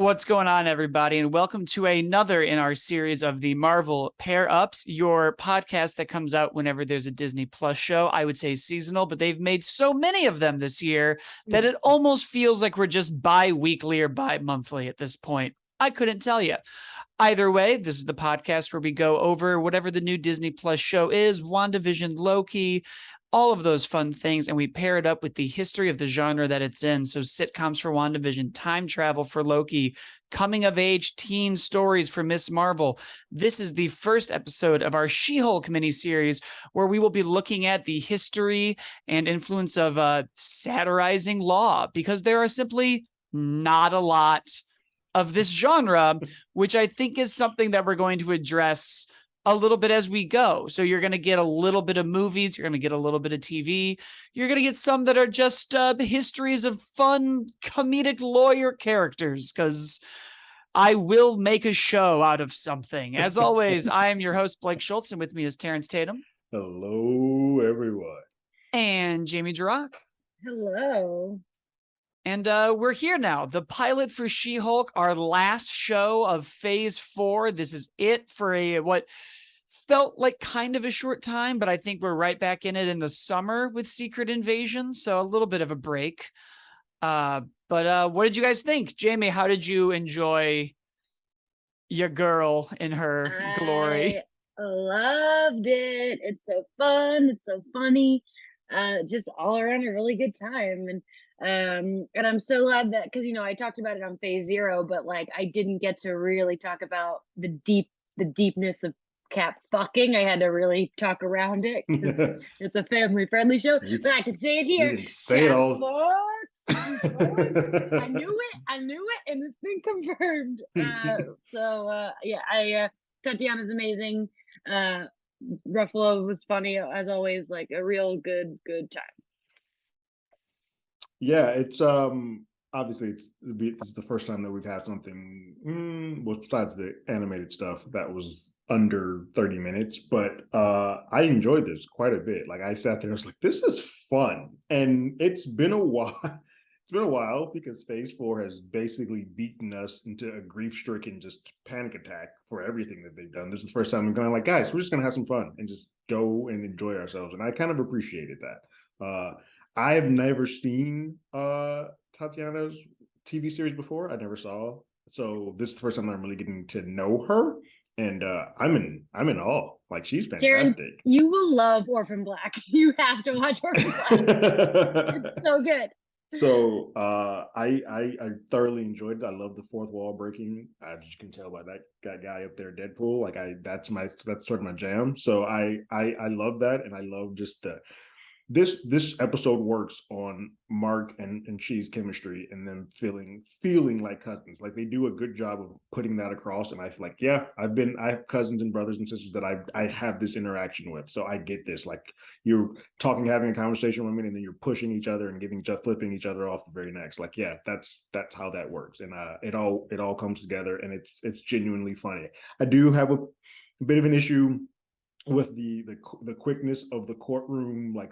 What's going on, everybody? And welcome to another in our series of the Marvel Pair Ups, your podcast that comes out whenever there's a Disney Plus show. I would say seasonal, but they've made so many of them this year that it almost feels like we're just bi-weekly or bi-monthly at this point. I couldn't tell you. Either way, this is the podcast where we go over whatever the new Disney Plus show is, WandaVision, Loki, all of those fun things, and we pair it up with the history of the genre that it's in. So sitcoms for WandaVision, time travel for Loki, coming of age teen stories for Miss Marvel. This is the first episode of our She-Hulk miniseries, where we will be looking at the history and influence of satirizing law, because there are simply not a lot of this genre, which I think is something that we're going to address a little bit as we go. So you're going to get a little bit of movies, you're going to get a little bit of TV, you're going to get some that are just histories of fun comedic lawyer characters, because I will make a show out of something. As always, I am your host, Blake Schultz, and with me is Terrence Tatum. Hello, everyone. And Jamie Jirach. Hello. And we're here now. The pilot for She-Hulk, our last show of Phase 4. This is it for what felt like kind of a short time, but I think we're right back in it in the summer with Secret Invasion, so a little bit of a break. But what did you guys think? Jamie, how did you enjoy your girl in her glory? I loved it. It's so fun. It's so funny. Just all around a really good time. And I'm so glad that, because I talked about it on Phase 0, but like I didn't get to really talk about the deepness of Cap fucking. I had to really talk around it. It's a family friendly show, but I can say it here. You can say it all. I knew it, and it's been confirmed. Tatiana's amazing. Ruffalo was funny as always, like a real good time. Yeah, it's obviously this is the first time that we've had something well, besides the animated stuff that was under 30 minutes, but I enjoyed this quite a bit. Like I sat there, I was like, this is fun. And it's been a while. It's been a while because Phase 4 has basically beaten us into a grief-stricken just panic attack for everything that they've done. This is the first time I'm kind of like, guys, we're just gonna have some fun and just go and enjoy ourselves. And I kind of appreciated that. I have never seen Tatiana's TV series before. I never saw. So this is the first time I'm really getting to know her. And I'm in awe. Like, she's fantastic. Terrence, you will love Orphan Black. You have to watch Orphan Black. It's so good. So I thoroughly enjoyed it. I love the fourth wall breaking, as you can tell by that guy up there, Deadpool. Like that's sort of my jam. So I love that, and I love just this episode works on Mark and She's chemistry, and them feeling like cousins. Like they do a good job of putting that across. And I feel like, yeah, I have cousins and brothers and sisters that I have this interaction with. So I get this. Like you're having a conversation with me, and then you're pushing each other and flipping each other off the very next. Like, yeah, that's how that works. And it all comes together, and it's genuinely funny. I do have a bit of an issue with the quickness of the courtroom, like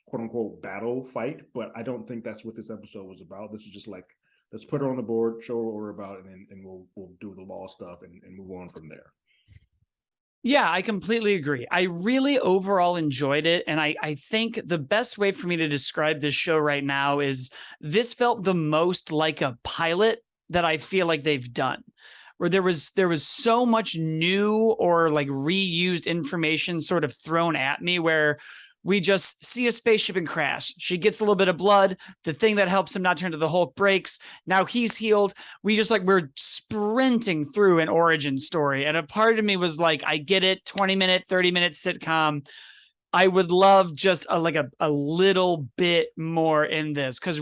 quote unquote battle fight, but I don't think that's what this episode was about. This is just like, let's put her on the board, show her what we're about, and we'll do the law stuff and move on from there. Yeah, I completely agree. I really overall enjoyed it. And I think the best way for me to describe this show right now is this felt the most like a pilot that I feel like they've done, where there was so much new or like reused information sort of thrown at me, where we just see a spaceship and crash. She gets a little bit of blood. The thing that helps him not turn to the Hulk breaks. Now he's healed. We're sprinting through an origin story. And a part of me was like, I get it, 20-minute, 30-minute sitcom. I would love just a little bit more in this, because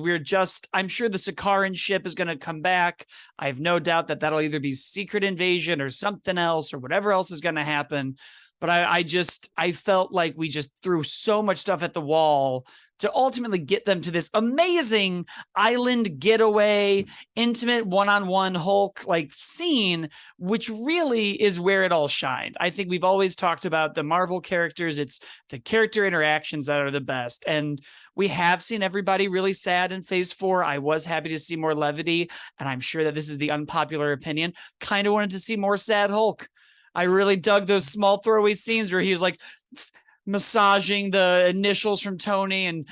I'm sure the Sakaran ship is going to come back. I have no doubt that that'll either be Secret Invasion or something else or whatever else is going to happen. but I felt like we just threw so much stuff at the wall to ultimately get them to this amazing island getaway, intimate one-on-one Hulk like scene, which really is where it all shined. I think we've always talked about the Marvel characters. It's the character interactions that are the best. And we have seen everybody really sad in phase 4. I was happy to see more levity, and I'm sure that this is the unpopular opinion. Kind of wanted to see more sad Hulk. I really dug those small throwaway scenes where he was like massaging the initials from Tony, and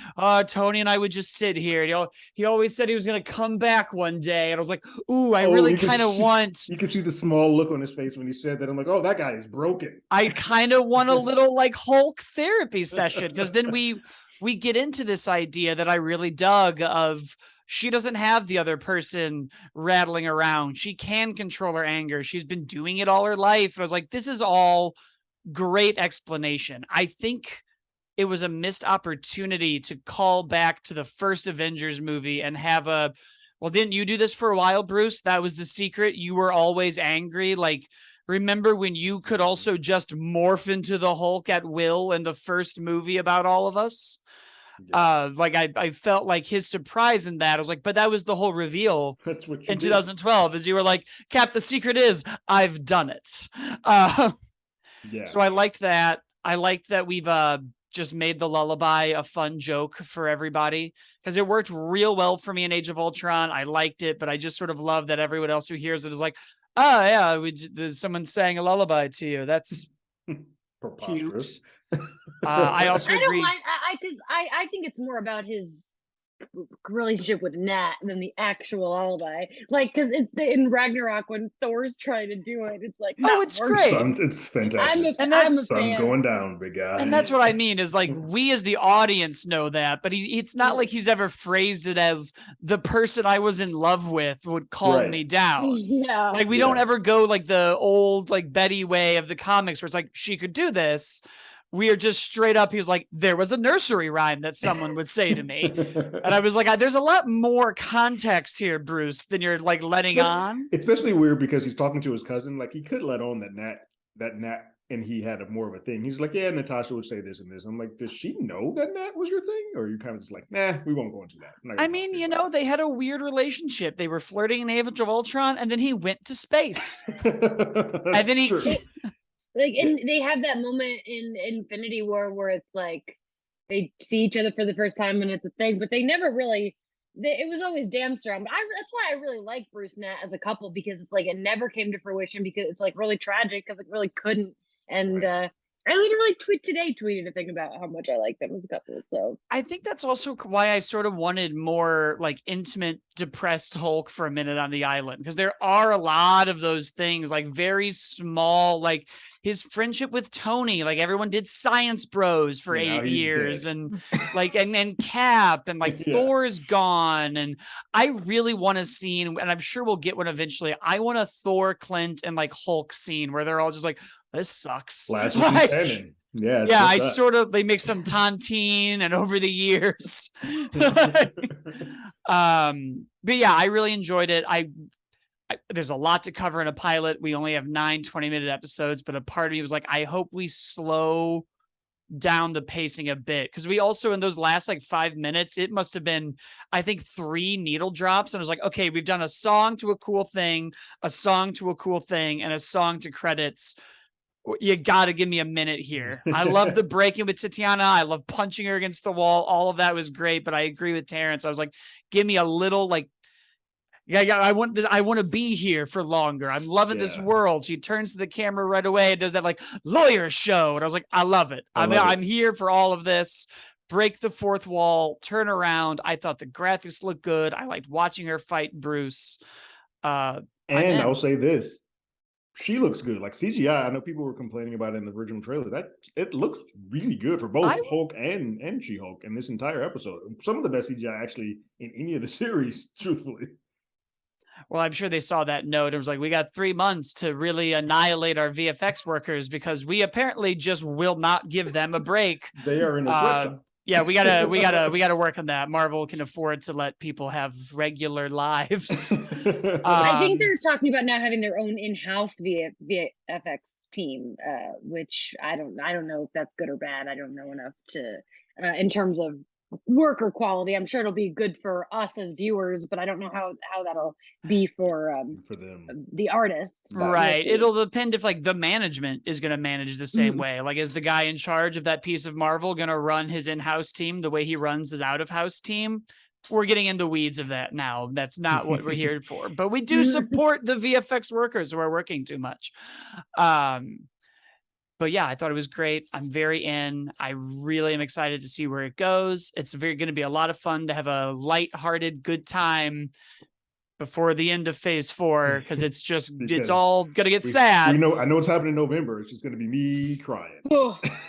Tony and I would just sit here. You know, he always said he was going to come back one day, and I was like, ooh, I really kind of want. You can see the small look on his face when he said that. I'm like, oh, that guy is broken. I kind of want a little like Hulk therapy session, because then we get into this idea that I really dug of. She doesn't have the other person rattling around. She can control her anger. She's been doing it all her life. And I was like, this is all great explanation. I think it was a missed opportunity to call back to the first Avengers movie and have a, well, didn't you do this for a while, Bruce? That was the secret. You were always angry. Like, remember when you could also just morph into the Hulk at will in the first movie about all of us? Yeah. Like I felt like his surprise in that. I was like, but that was the whole reveal in 2012, as you were like, Cap, the secret is I've done it. Yeah. So I liked that. I liked that we've just made the lullaby a fun joke for everybody, because it worked real well for me in Age of Ultron. I liked it, but I just sort of love that everyone else who hears it is like, oh yeah, someone sang a lullaby to you. That's cute. I also agree. I don't mind, because I think it's more about his relationship with Nat than the actual lullaby. Like, because it's in Ragnarok when Thor's trying to do it, it's like, oh, it's great. It's fantastic. And that's sun's going down, big guy. And that's what I mean is like, we as the audience know that, but it's not like he's ever phrased it as the person I was in love with would calm me down. Yeah. Like we don't ever go like the old like Betty way of the comics where it's like, she could do this. We are just straight up. He was like, there was a nursery rhyme that someone would say to me. And I was like, there's a lot more context here, Bruce, than you're like letting on. Especially weird because he's talking to his cousin. Like he could let on that Nat and he had more of a thing. He's like, yeah, Natasha would say this and this. I'm like, does she know that Nat was your thing? Or are you kind of just like, nah, we won't go into that. I mean, you know, they had a weird relationship. They were flirting in Age of Ultron, and then he went to space. And then he... Like, and they have that moment in Infinity War where it's like they see each other for the first time and it's a thing, but they never really. It was always danced around. But that's why I really like Bruce Nat as a couple, because it's like it never came to fruition because it's like really tragic because it really couldn't. And I literally tweeted a thing about how much I like them as a couple. So I think that's also why I sort of wanted more like intimate, depressed Hulk for a minute on the island, because there are a lot of those things, like very small, like his friendship with Tony, like everyone did Science Bros for 8 years, and like and Cap, and like Thor's gone, and I really want a scene, and I'm sure we'll get one eventually. I want a Thor, Clint, and like Hulk scene where they're all just like, this sucks. Last like, yeah, I sort of, they make some tontine and over the years. But yeah, I really enjoyed it. I there's a lot to cover in a pilot. We only have 9 20-minute episodes, but a part of me was like, I hope we slow down the pacing a bit, because we also, in those last like 5 minutes, it must have been, I think, 3 needle drops, and I was like, okay, we've done a song to a cool thing, a song to a cool thing, and a song to credits. You got to give me a minute here. I love the breaking with Tatiana. I love punching her against the wall. All of that was great, but I agree with Terrence. I was like, give me a little like, I want this. I want to be here for longer. I'm loving this world. She turns to the camera right away and does that like lawyer show. And I was like, I love it. I'm here for all of this. Break the fourth wall, turn around. I thought the graphics looked good. I liked watching her fight Bruce. And I'll say this. She looks good. Like CGI, I know people were complaining about it in the original trailer. That it looks really good for both Hulk and She-Hulk in this entire episode. Some of the best CGI actually in any of the series, truthfully. Well, I'm sure they saw that note. It was like, we got 3 months to really annihilate our VFX workers because we apparently just will not give them a break. They are in a sweatshop. Yeah, we gotta work on that. Marvel can afford to let people have regular lives. I think they're talking about now having their own in-house VFX team, which I don't know if that's good or bad. I don't know enough to in terms of worker quality. I'm sure it'll be good for us as viewers, but I don't know how that'll be for them. the artists. That We'll Right. see. It'll depend if like the management is going to manage the same way. Like, is the guy in charge of that piece of Marvel going to run his in-house team the way he runs his out-of-house team? We're getting in the weeds of that now. That's not what we're here for. But we do support the VFX workers who are working too much. But yeah, I thought it was great. I'm very in. I really am excited to see where it goes. It's going to be a lot of fun to have a lighthearted, good time before the end of phase 4, because it's all gonna get sad. I know it's happening in November. It's just gonna be me crying.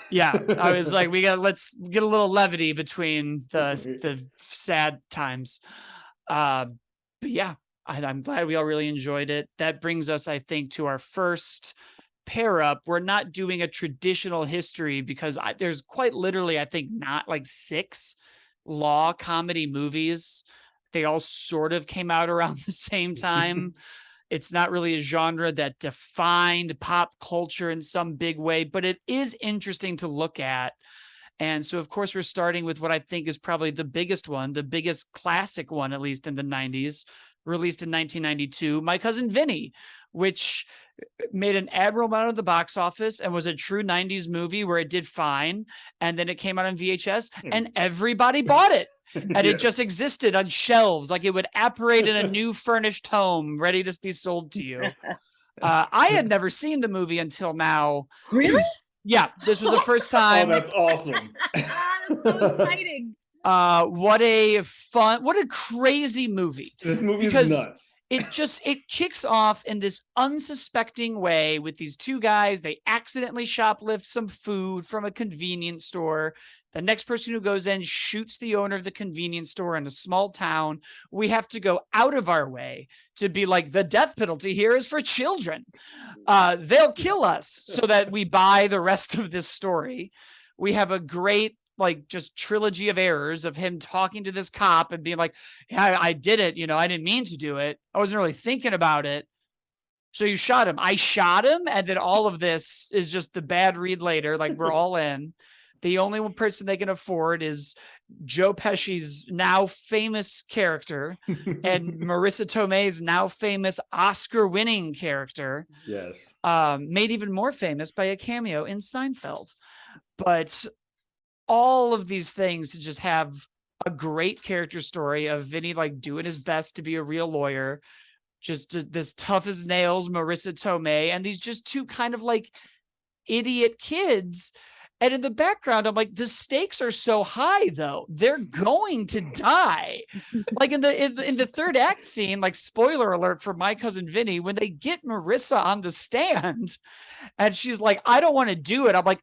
Yeah, I was like, let's get a little levity between the sad times. But yeah, I'm glad we all really enjoyed it. That brings us, I think, to our first pair up. We're not doing a traditional history because there's quite literally, I think, not like 6 law comedy movies. They all sort of came out around the same time. It's not really a genre that defined pop culture in some big way, but it is interesting to look at. And so, of course, we're starting with what I think is probably the biggest one, the biggest classic one, at least in the 90s, released in 1992, My Cousin Vinny, which made an admirable amount of the box office and was a true 90s movie where it did fine. And then it came out on VHS and everybody bought it. And it just existed on shelves, like it would apparate in a new furnished home ready to be sold to you. I had never seen the movie until now. Really? Yeah, this was the first time. Oh, that's awesome. That's so exciting. What a crazy movie. This movie is nuts. It kicks off in this unsuspecting way with these 2 guys. They accidentally shoplift some food from a convenience store. The next person who goes in shoots the owner of the convenience store in a small town. We have to go out of our way to be like, the death penalty here is for children. They'll kill us so that we buy the rest of this story. We have a great just trilogy of errors of him talking to this cop and being like, yeah, I did it. I didn't mean to do it. I wasn't really thinking about it. So you shot him. I shot him. And then all of this is just the bad read later. Like, we're all in. The only one person they can afford is Joe Pesci's now famous character and Marissa Tomei's now famous Oscar-winning character. Yes. Made even more famous by a cameo in Seinfeld. But all of these things to just have a great character story of Vinny doing his best to be a real lawyer, just this tough as nails Marissa Tomei, and these just 2 kind of idiot kids. And in the background, I'm like, the stakes are so high, though. They're going to die. In the third act scene, spoiler alert for My Cousin Vinny, when they get Marissa on the stand and she's like, I don't want to do it. I'm like,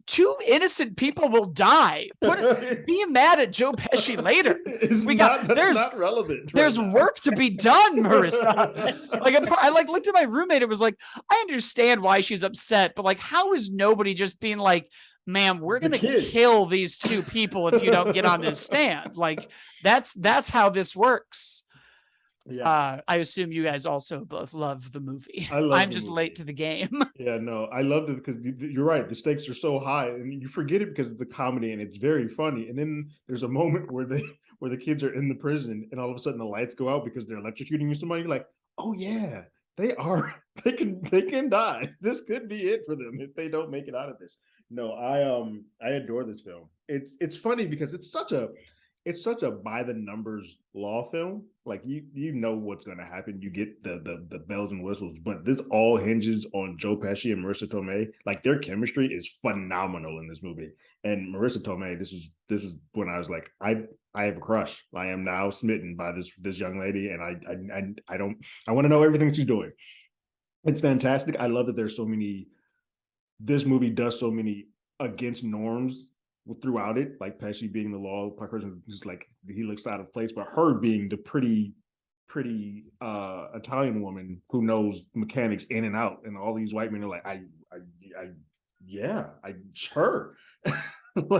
2 innocent people will die. Be mad at Joe Pesci later. That's not relevant. There's work to be done, Marissa. I looked at my roommate and was like, I understand why she's upset, but how is nobody just being like, ma'am, we're going to kill these 2 people if you don't get on this stand. That's how this works. Yeah. I assume you guys also both love the movie. I'm just late to the game. Yeah, no, I loved it because you're right. The stakes are so high and you forget it because of the comedy and it's very funny. And then there's a moment where the kids are in the prison and all of a sudden the lights go out because they're electrocuting somebody. You're like, oh yeah, they can die. This could be it for them if they don't make it out of this. No, I adore this film. It's funny because it's such a by the numbers law film. You know what's going to happen. You get the bells and whistles, but this all hinges on Joe Pesci and Marissa Tomei. Their chemistry is phenomenal in this movie. And Marissa Tomei, this is when I was like, I have a crush. I am now smitten by this young lady, and I want to know everything she's doing. It's fantastic. I love that there's so many. This movie does so many against norms throughout it, like Pesci being the law person, just he looks out of place, but her being the pretty Italian woman who knows mechanics in and out, and all these white men are like, sure.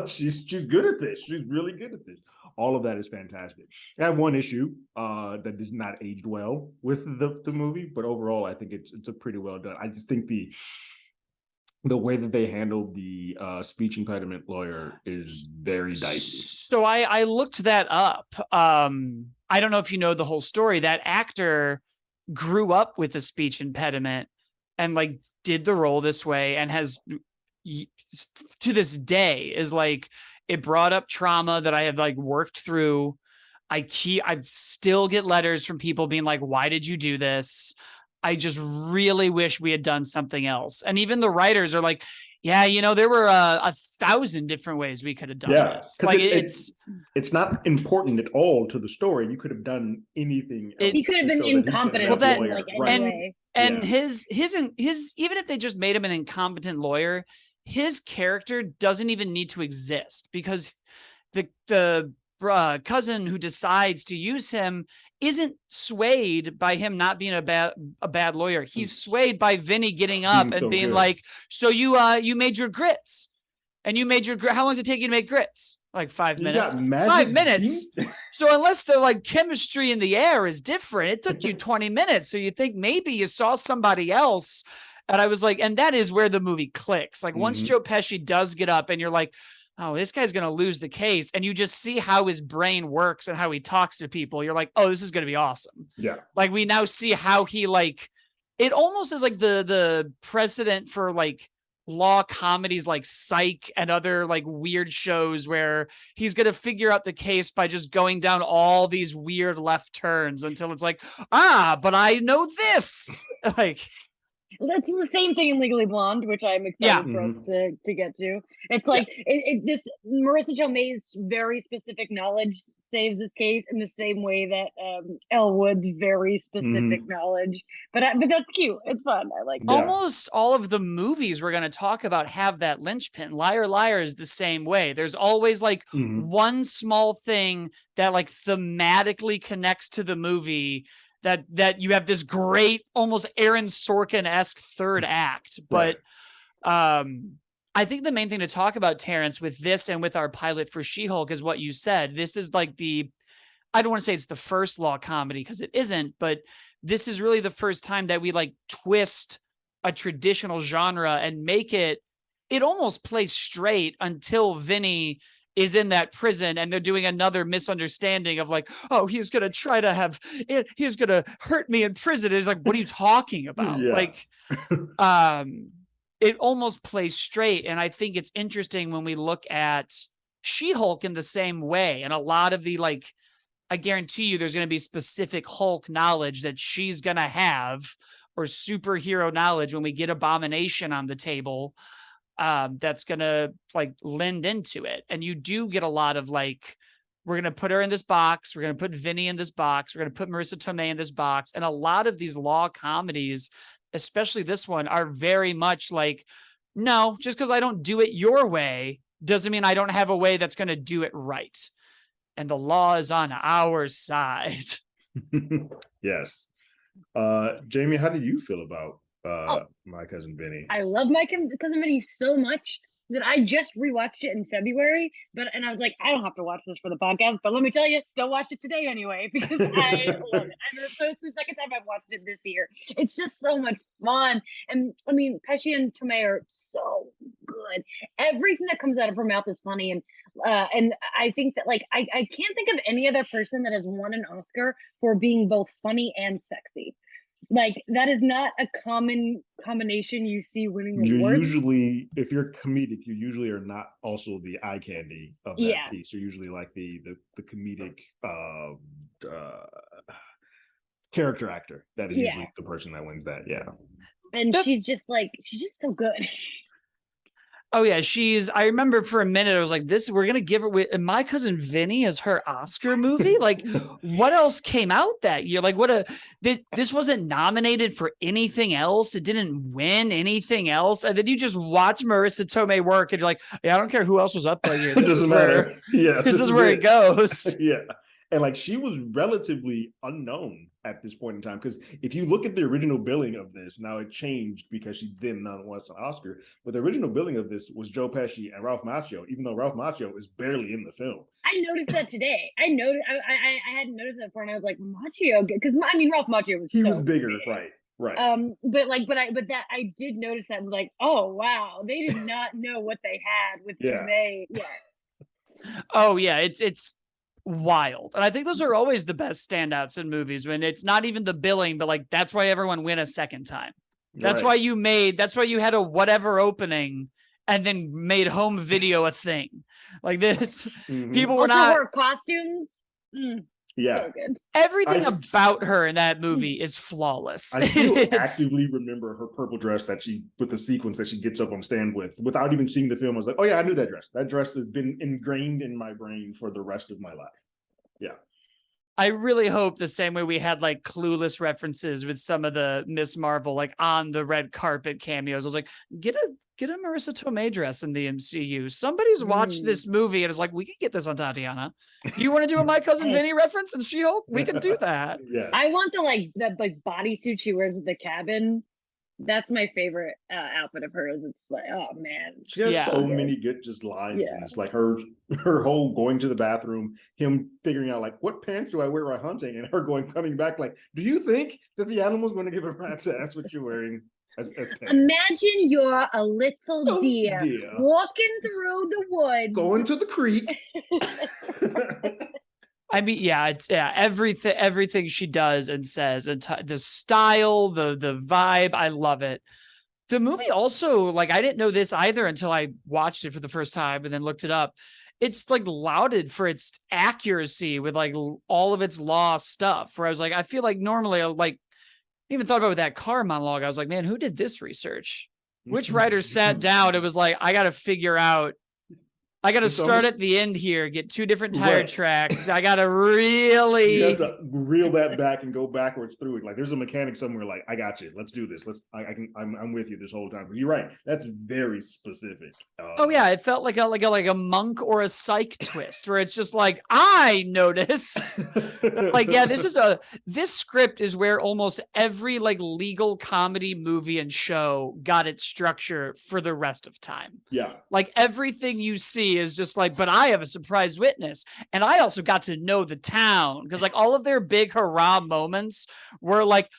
She's good at this. She's really good at this. All of that is fantastic. I have one issue that does not aged well with the movie, but overall, I think it's a pretty well done. I just think the way that they handled the speech impediment lawyer is very dicey. So I looked that up. I don't know if you know the whole story. That actor grew up with a speech impediment and like did the role this way and has to this day is like it brought up trauma that I have like worked through. I still get letters from people being like, why did you do this? I just really wish we had done something else. And even the writers are like, yeah, there were 1,000 different ways we could have done this. Like it's not important at all to the story. You could have done anything else. He could have been incompetent in like any way. And his even if they just made him an incompetent lawyer, his character doesn't even need to exist because the cousin who decides to use him isn't swayed by him not being a bad lawyer. He's swayed by Vinny getting up and being like, so you made your grits and you made your how long does it take you to make grits? Like 5 minutes. 5 minutes. So unless the like chemistry in the air is different, it took you 20 minutes. So you think maybe you saw somebody else. And I was like, and that is where the movie clicks. Like once Joe Pesci does get up and you're like, oh, this guy's going to lose the case. And you just see how his brain works and how he talks to people. You're like, oh, this is going to be awesome. Yeah. Like we now see how he like, it almost is like the precedent for like law comedies like Psych and other like weird shows where he's going to figure out the case by just going down all these weird left turns until it's like, but I know this. Like, that's the same thing in Legally Blonde, which I'm excited for us to get to. It's like this Marissa Tomei's very specific knowledge saves this case in the same way that Elle Wood's very specific knowledge. But that's cute. It's fun. I like. Almost all of the movies we're going to talk about have that linchpin. Liar, Liar is the same way. There's always like one small thing that like thematically connects to the movie. That you have this great, almost Aaron Sorkin-esque third act. But I think the main thing to talk about, Terrence, with this and with our pilot for She-Hulk is what you said. This is like I don't want to say it's the first law comedy because it isn't, but this is really the first time that we like twist a traditional genre and make it almost plays straight until Vinny is in that prison and they're doing another misunderstanding of like, oh, he's going to try to have it. He's going to hurt me in prison. It's like, what are you talking about? Like, it almost plays straight. And I think it's interesting when we look at She-Hulk in the same way. And a lot of the, like, I guarantee you there's going to be specific Hulk knowledge that she's going to have or superhero knowledge when we get Abomination on the table. That's gonna like lend into it. And you do get a lot of like, we're gonna put her in this box, we're gonna put Vinny in this box, we're gonna put Marissa Tomei in this box. And a lot of these law comedies, especially this one, are very much like, no, just because I don't do it your way doesn't mean I don't have a way that's gonna do it right. And the law is on our side. Yes. Jamie, how did you feel about My Cousin Vinny? I love My Cousin Vinny so much that I just rewatched it in February, and I was like, I don't have to watch this for the podcast, but let me tell you, don't watch it today anyway, because I love it. And so it's the second time I've watched it this year. It's just so much fun. And I mean, Pesci and Tomei are so good. Everything that comes out of her mouth is funny. And I think that like, I can't think of any other person that has won an Oscar for being both funny and sexy. Like that is not a common combination you see winning awards. Usually, if you're comedic, you usually are not also the eye candy of that piece. You're usually like the comedic character actor. That is usually the person that wins that. Yeah, and she's just so good. Oh yeah, I remember for a minute I was like, we're going to give her My Cousin Vinny as her Oscar movie. Like what else came out that year? Like this wasn't nominated for anything else. It didn't win anything else. And then you just watch Marissa Tomei work and you're like, yeah, I don't care who else was up that year. This doesn't matter. This is where it goes. Yeah. And like she was relatively unknown at this point in time, because if you look at the original billing of this, now it changed because she then won an Oscar. But the original billing of this was Joe Pesci and Ralph Macchio, even though Ralph Macchio is barely in the film. I noticed that today. I hadn't noticed that before, and I was like, Macchio, because I mean Ralph Macchio was was bigger, right? Right. But that I did notice that, was like, oh wow, they did not know what they had with Yeah. Tomei. Yeah. Oh yeah, it's wild. And I think those are always the best standouts in movies, when it's not even the billing, but like that's why everyone went a second time. That's Right. why you had a whatever opening and then made home video a thing. Like this, Hmm. people were Also, not her costumes, Yeah. so good. I everything about her in that movie is flawless. I still actively remember her purple dress that she, with the sequence that she gets up on stand with, without even seeing the film. I was like, oh yeah, I knew that dress. That dress has been ingrained in my brain for the rest of my life. Yeah. I really hope the same way we had like clueless references with some of the Miss Marvel, like on the red carpet cameos. I was like, get a Marissa Tomei dress in the MCU. Somebody's watched this movie and is like, we can get this on Tatiana. You want to do a My Cousin Vinny reference in She-Hulk? We can do that. Yes. I want the bodysuit she wears at the cabin. That's my favorite outfit of hers. It's like, oh man, She has Yeah. so good. many good just lines, Yeah. and it's like her whole going to the bathroom, him figuring out like what pants do I wear while hunting, and her coming back like, do you think that the animal's going to give a rat's ass what you're wearing as pants? Imagine you're a little Oh, deer, dear. walking through the woods. Going to the creek. I mean, yeah, it's everything she does and says, and the style, the vibe, I love it. The movie also, like, I didn't know this either until I watched it for the first time and then looked it up. It's like lauded for its accuracy with like all of its law stuff. Where I was like, I feel like normally, like, even thought about with that car monologue, I was like, man, who did this research? Which writer sat down? It was like, I got to figure out. I got to start at the end here, get two different tire tracks. I got to really. You have to reel that back and go backwards through it. Like there's a mechanic somewhere. Like I got you. Let's do this. I'm with you this whole time. But you're right. That's very specific. Oh yeah, it felt like a monk or a psych twist, where it's just like I noticed. Like yeah, this script is where almost every like legal comedy movie and show got its structure for the rest of time. Yeah. Like everything you see is just like, but I have a surprise witness. And I also got to know the town, because like all of their big hurrah moments were like,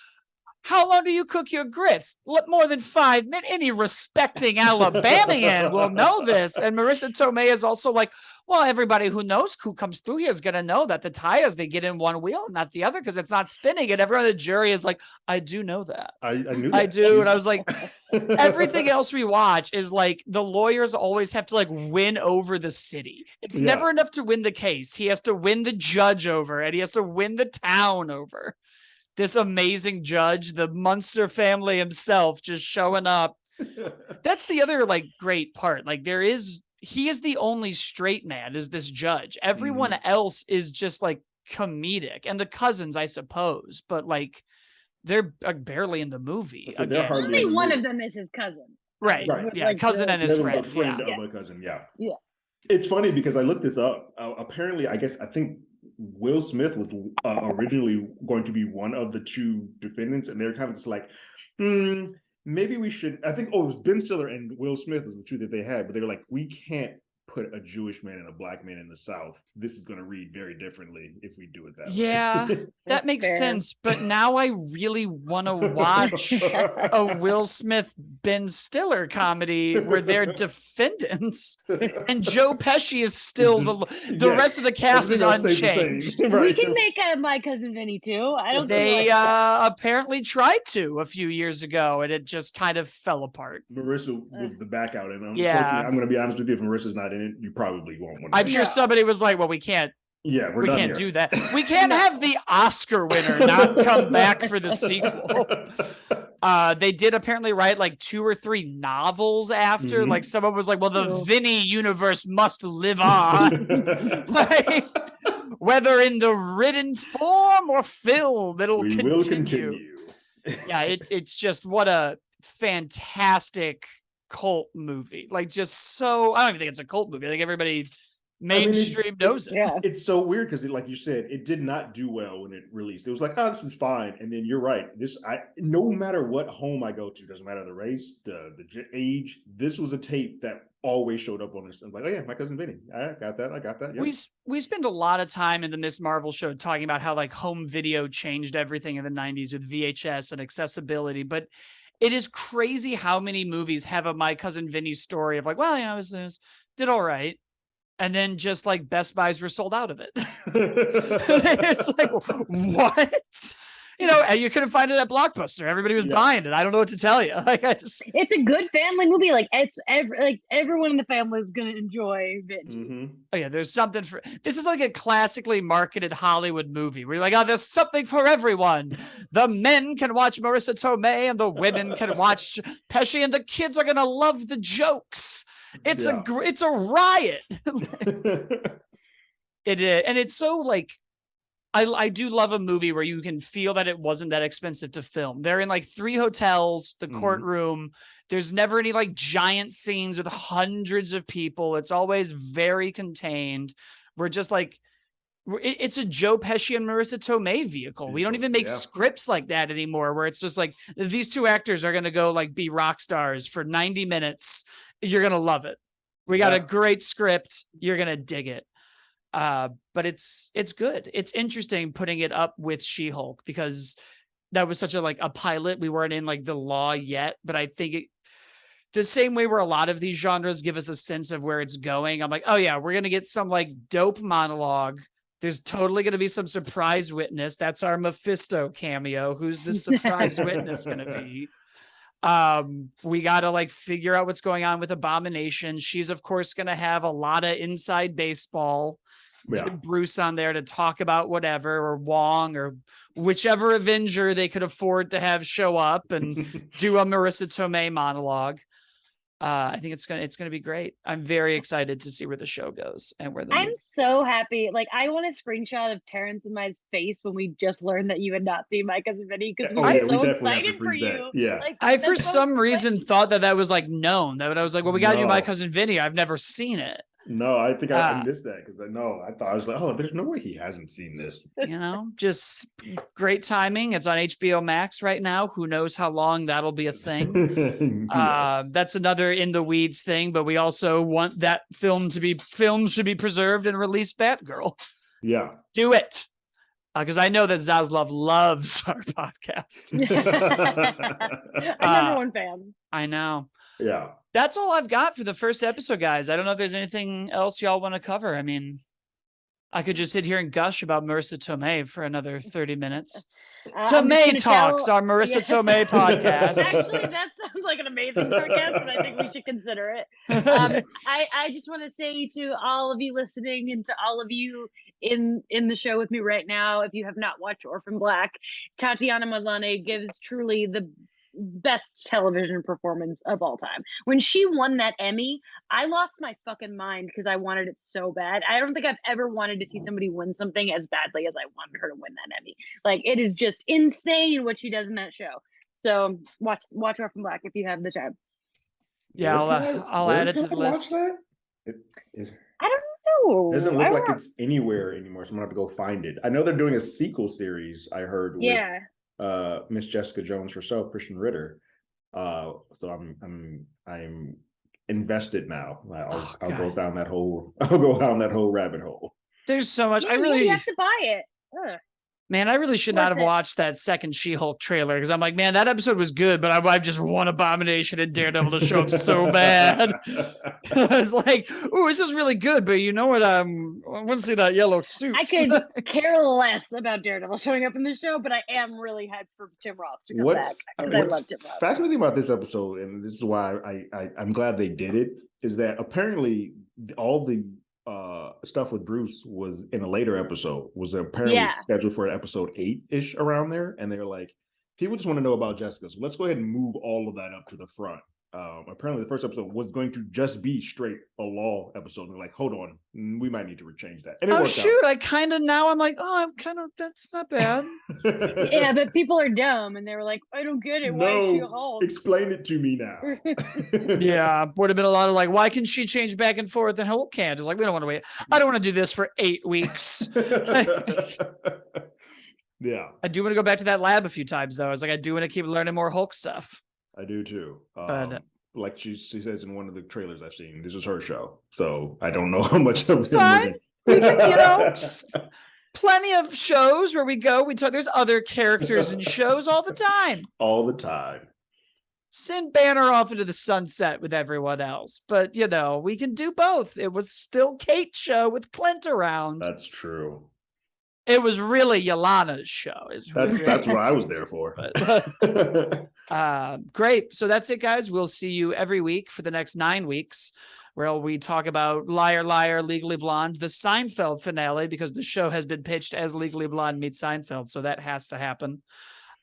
how long do you cook your grits? More than 5 minutes. Any respecting Alabamian will know this. And Marissa Tomei is also like, well, everybody who knows who comes through here is going to know that the tires, they get in one wheel, not the other, because it's not spinning. And everyone in the jury is like, I do know that. I knew that. I do. And I was like, everything else we watch is like the lawyers always have to like win over the city. It's never enough to win the case. He has to win the judge over, and he has to win the town over. This amazing judge, the Munster family himself, just showing up. That's the other like great part. Like he is the only straight man, is this judge. Everyone else is just like comedic, and the cousins, I suppose, but like they're barely in the movie. So only one of them is his cousin. Right. Yeah, like, cousin and his friend. A friend of a cousin. Yeah. It's funny because I looked this up. Apparently, I think Will Smith was originally going to be one of the two defendants, and they're kind of just like, maybe we should. I think it was Ben Stiller and Will Smith was the two that they had, but they were like, we can't put a Jewish man and a black man in the South. This is going to read very differently if we do it that way. Yeah, that makes sense. But now I really want to watch a Will Smith, Ben Stiller comedy where they're defendants, and Joe Pesci is still the rest of the cast is unchanged. Right. We can make a My Cousin Vinny too. I don't. They apparently tried to a few years ago, and it just kind of fell apart. Marissa was the back out, and unfortunately, I'm going to be honest with you. If Marissa's not in it, you probably won't want to. I'm sure somebody was like, well, we can't. Yeah, we can't do that. We can't have the Oscar winner not come back for the sequel. They did apparently write like 2 or 3 novels after. Like someone was like, well, the Vinny universe must live on. Like, whether in the written form or film, it'll continue. Yeah, it's just what a fantastic cult movie. Like just so, I don't even think it's a cult movie. I think everybody mainstream knows it. Yeah. It's so weird because, like you said, it did not do well when it released. It was like, oh, this is fine. And then you're right. No matter what home I go to, doesn't matter the race, the age, this was a tape that always showed up on this. I'm like, oh yeah, My Cousin Vinny. I got that. Yep. We spend a lot of time in the Miss Marvel show talking about how like home video changed everything in the 90s with VHS and accessibility, but it is crazy how many movies have a My Cousin Vinny story of like, well, you know, it did all right. And then just like Best Buys were sold out of it. It's like, what? You know, you couldn't find it at Blockbuster. Everybody was buying it. I don't know what to tell you. Like, it's a good family movie. Like everyone in the family is gonna enjoy it. Mm-hmm. Oh yeah, there's something for this. Is like a classically marketed Hollywood movie where you're like, oh, there's something for everyone. The men can watch Marissa Tomei and the women can watch Pesci, and the kids are gonna love the jokes. It's a riot. It is, and it's so like. I do love a movie where you can feel that it wasn't that expensive to film. They're in like 3 hotels, the courtroom. There's never any like giant scenes with hundreds of people. It's always very contained. We're just like, it's a Joe Pesci and Marissa Tomei vehicle. We don't even make scripts like that anymore, where it's just like, these 2 actors are going to go like be rock stars for 90 minutes. You're going to love it. We got a great script. You're going to dig it. But it's good. It's interesting putting it up with She-Hulk because that was such a pilot. We weren't in like the law yet, but I think the same way where a lot of these genres give us a sense of where it's going. I'm like, oh yeah, we're going to get some like dope monologue. There's totally going to be some surprise witness. That's our Mephisto cameo. Who's the surprise witness going to be? We got to like figure out what's going on with Abomination. She's of course going to have a lot of inside baseball. Bruce on there to talk about whatever, or Wong, or whichever Avenger they could afford to have show up and do a Marissa Tomei monologue. I think it's gonna be great. I'm very excited to see where the show goes and where I'm so happy. Like, I want a screenshot of Terrence and my face when we just learned that you had not seen My Cousin Vinny, because we were so excited for you. Yeah, like, I for some reason thought that was like known. That I was like, well, we got to do My Cousin Vinny. I've never seen it. No, I think I missed that because I was like, oh, there's no way he hasn't seen this. You know, just great timing. It's on HBO Max right now. Who knows how long that'll be a thing. That's another in the weeds thing, but we also want that film should be preserved and release Batgirl. Yeah. Do it. Because I know that Zaslav loves our podcast. I'm number 1 fan. I know. Yeah. That's all I've got for the first episode, guys. I don't know if there's anything else y'all want to cover. I mean, I could just sit here and gush about Marissa Tomei for another 30 minutes. Tomei Talks, our Marissa Tomei podcast. Actually, that sounds like an amazing podcast, and I think we should consider it. I just want to say to all of you listening and to all of you in the show with me right now, if you have not watched Orphan Black, Tatiana Maslany gives truly the best television performance of all time. When she won that Emmy, I lost my fucking mind because I wanted it so bad. I don't think I've ever wanted to see somebody win something as badly as I wanted her to win that Emmy. Like, it is just insane what she does in that show. So watch Orphan Black if you have the time. Yeah, I'll add it to the list. I don't know. It doesn't look like it's anywhere anymore, so I'm gonna have to go find it. I know they're doing a sequel series, I heard. Yeah. Miss Jessica Jones herself, Christian Ritter. So I'm invested now. I'll go down that whole rabbit hole. There's so much. You have to buy it. Ugh. Man, I really should not have watched that second She-Hulk trailer because I'm like, man, that episode was good, but I just want Abomination and Daredevil to show up so bad. I was like, oh, this is really good, but you know what? I want to see that yellow suit. I could care less about Daredevil showing up in the show, but I am really hyped for Tim Roth to come back because I love Tim Roth. Fascinating about this episode, and this is why I'm glad they did it, is that apparently all the stuff with Bruce was in a later episode, was apparently scheduled for episode 8-ish around there, and they were like, people just want to know about Jessica, so let's go ahead and move all of that up to the front apparently the first episode was going to just be straight a law episode. They're like, hold on, we might need to change that. And it worked shoot, out. I kind of now I'm like, oh, I'm kind of, that's not bad. Yeah, but people are dumb and they were like, I don't get it. Why is she a Hulk? Explain it to me now. Yeah, would have been a lot of like, why can she change back and forth and Hulk can't? It's like, we don't want to wait. I don't want to do this for 8 weeks. Yeah. I do want to go back to that lab a few times, though. I was like, I do want to keep learning more Hulk stuff. I do too. But like she says in one of the trailers I've seen, this is her show. So I don't know how much of fine. We can, plenty of shows where we go. We talk. There's other characters in shows all the time. All the time. Send Banner off into the sunset with everyone else. But, we can do both. It was still Kate's show with Clint around. That's true. It was really Yelana's show. That's what I was there for. Great. So that's it, guys. We'll see you every week for the next 9 weeks, where we talk about Liar, Liar, Legally Blonde, the Seinfeld finale, because the show has been pitched as Legally Blonde meets Seinfeld. So that has to happen.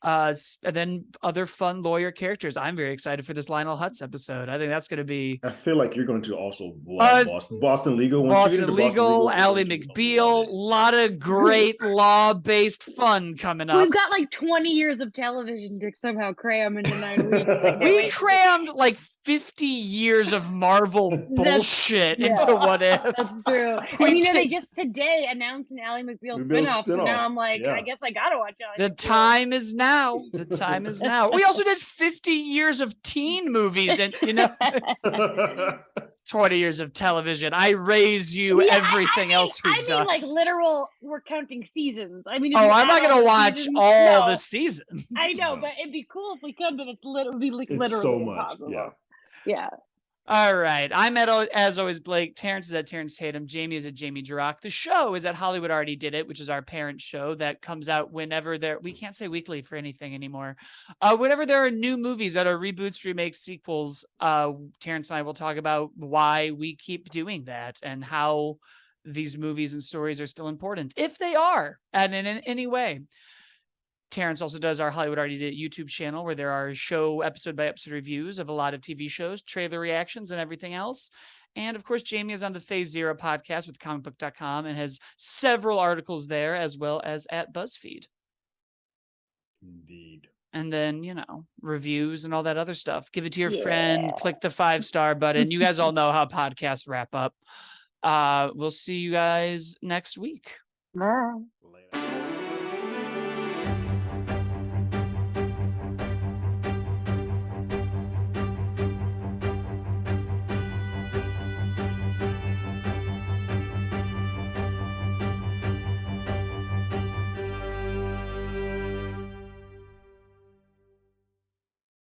And then other fun lawyer characters. I'm very excited for this Lionel Hutz episode. I think that's going to be. I feel like you're going to also love Boston Legal. Boston Legal, Ally McBeal. A lot of great law-based fun coming up. We've got like 20 years of television to somehow cram into 9 weeks. We crammed like 50 years of Marvel bullshit into What If. That's true. And they just today announced an Ally McBeal spinoff. So now I'm like, I guess I gotta watch Ally McBeal. Time is now. The time is now. We also did 50 years of teen movies and 20 years of television. I raise you everything else we've done. Like literal, we're counting seasons. I mean, I'm not going to watch all the seasons. I know, but it'd be cool if we could, but it's literally so much. impossible. Yeah. All right. I'm as always, Blake. Terrence is at Terrence Tatum. Jamie is at Jamie Jirach. The show is at Hollywood Already Did It, which is our parent show that comes out whenever we can't say weekly for anything anymore. Whenever there are new movies that are reboots, remakes, sequels, Terrence and I will talk about why we keep doing that and how these movies and stories are still important, if they are, and in any way. Terrence also does our Hollywood Already Did It YouTube channel, where there are show episode by episode reviews of a lot of TV shows, trailer reactions, and everything else. And of course, Jamie is on the Phase Zero podcast with comicbook.com and has several articles there, as well as at BuzzFeed. Indeed. And then, reviews and all that other stuff. Give it to your friend, click the 5-star button. You guys all know how podcasts wrap up. We'll see you guys next week. Bye.